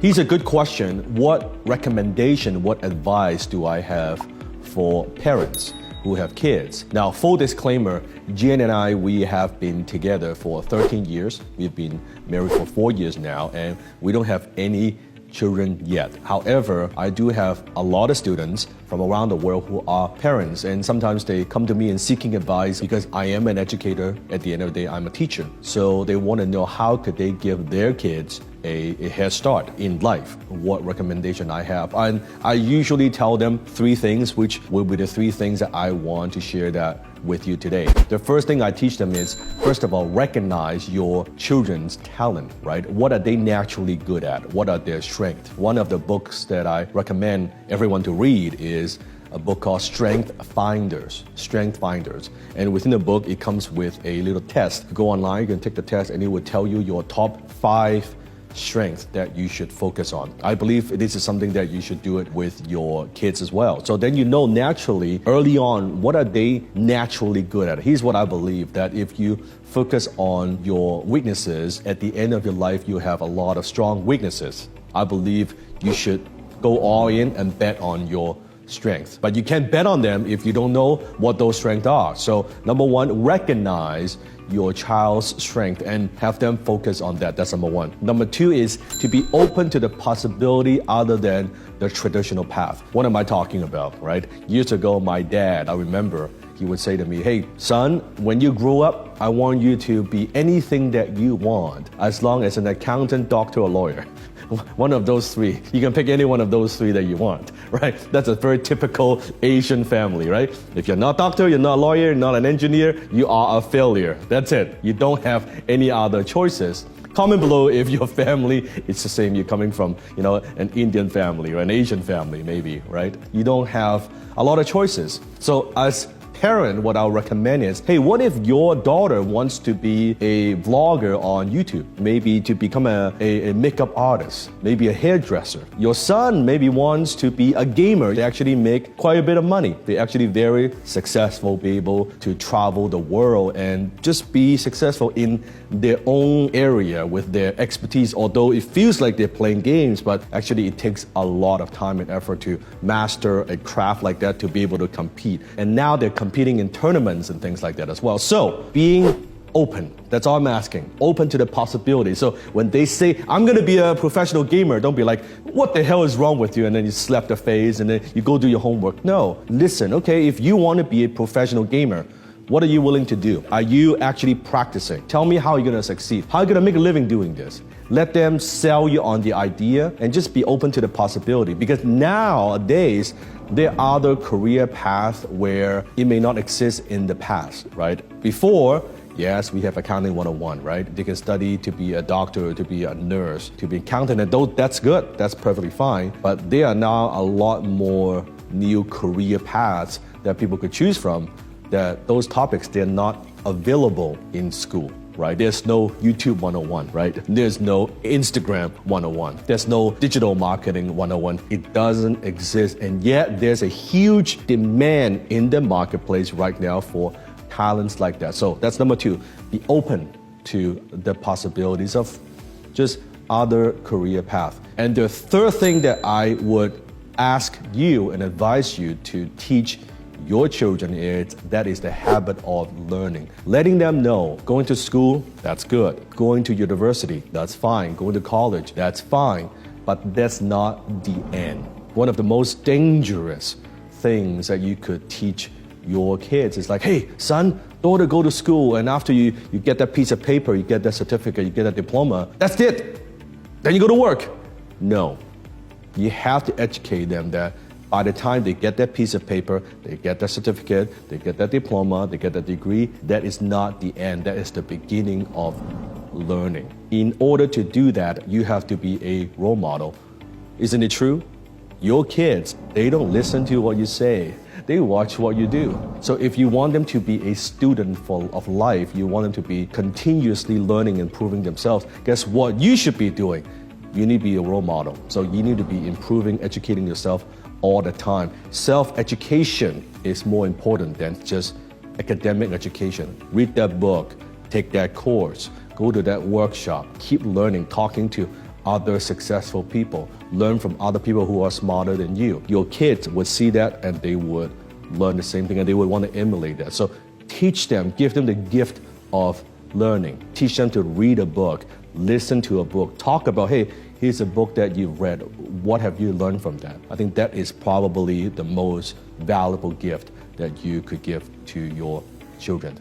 Here's a good question. What recommendation, what advice do I have for parents who have kids? Now, full disclaimer, Jen and I, we have been together for 13 years. We've been married for 4 years now, and we don't have any children yet. However, I do have a lot of students from around the world who are parents, and sometimes they come to me and seeking advice because I am an educator. At the end of the day, I'm a teacher. So they want to know how could they give their kids a head start in life, what recommendation I have. And I usually tell them 3 things, which will be the 3 things that I want to share that with you today. The first thing I teach them is, first of all, recognize your children's talent, right? What are they naturally good at? What are their strengths? One of the books that I recommend everyone to read is a book called Strength Finders. And within the book, it comes with a little test. Go online, you can take the test, and it will tell you your top 5 strength that you should focus on. I believe this is something that you should do it with your kids as well. So then you know naturally, early on, what are they naturally good at? Here's what I believe, that if you focus on your weaknesses, at the end of your life, you have a lot of strong weaknesses. I believe you should go all in and bet on your strengths. But you can't bet on them if you don't know what those strengths are. So number 1, recognize your child's strength and have them focus on that. That's number 1. Number 2 is to be open to the possibility other than the traditional path. What am I talking about, right? Years ago, my dad, I remember, he would say to me, hey, son, when you grow up, I want you to be anything that you want, as long as an accountant, doctor, or lawyer. One of those 3. You can pick any one of those 3 that you want, right? That's a very typical Asian family, right? If you're not a doctor, you're not a lawyer, you're not an engineer, you are a failure. That's it. You don't have any other choices. Comment below if your family is the same. You're coming from, an Indian family or an Asian family, maybe, right? You don't have a lot of choices. So as parent, what I'll recommend is, hey, what if your daughter wants to be a vlogger on YouTube? Maybe to become a makeup artist, maybe a hairdresser. Your son maybe wants to be a gamer. They actually make quite a bit of money. They're actually very successful, be able to travel the world and just be successful in their own area with their expertise. Although it feels like they're playing games, but actually it takes a lot of time and effort to master a craft like that to be able to compete. And now they're competing in tournaments and things like that as well. So being open, that's all I'm asking. Open to the possibility. So when they say, I'm gonna be a professional gamer, don't be like, what the hell is wrong with you? And then you slap their face and then you go do your homework. No, listen, okay, if you want to be a professional gamer, what are you willing to do? Are you actually practicing? Tell me how you're gonna succeed. How are you gonna make a living doing this? Let them sell you on the idea and just be open to the possibility, because nowadays, there are other career paths where it may not exist in the past, right? Before, yes, we have accounting 101, right? They can study to be a doctor, to be a nurse, to be an accountant, and that's good, that's perfectly fine. But there are now a lot more new career paths that people could choose from, that those topics, they're not available in school. Right? There's no YouTube 101, right? There's no Instagram 101. There's no digital marketing 101. It doesn't exist. And yet there's a huge demand in the marketplace right now for talents like that. So that's number 2. Be open to the possibilities of just other career paths. And the third thing that I would ask you and advise you to teach your children is the habit of learning. Letting them know going to school, that's good. Going to university, that's fine. Going to college, that's fine. But that's not the end. One of the most dangerous things that you could teach your kids is like, hey, son, daughter, go to school, and after you get that piece of paper, you get that certificate, you get that diploma, that's it. Then you go to work. No. You have to educate them that by the time they get that piece of paper, they get that certificate, they get that diploma, they get that degree, that is not the end. That is the beginning of learning. In order to do that, you have to be a role model. Isn't it true? Your kids, they don't listen to what you say. They watch what you do. So if you want them to be a student of life, you want them to be continuously learning and improving themselves, guess what you should be doing? You need to be a role model. So you need to be improving, educating yourself all the time. Self-education is more important than just academic education. Read that book, take that course, go to that workshop, keep learning, talking to other successful people. Learn from other people who are smarter than you. Your kids would see that and they would learn the same thing and they would want to emulate that. So teach them, give them the gift of learning. Teach them to read a book, listen to a book, talk about, hey, here's a book that you've read. What have you learned from that? I think that is probably the most valuable gift that you could give to your children.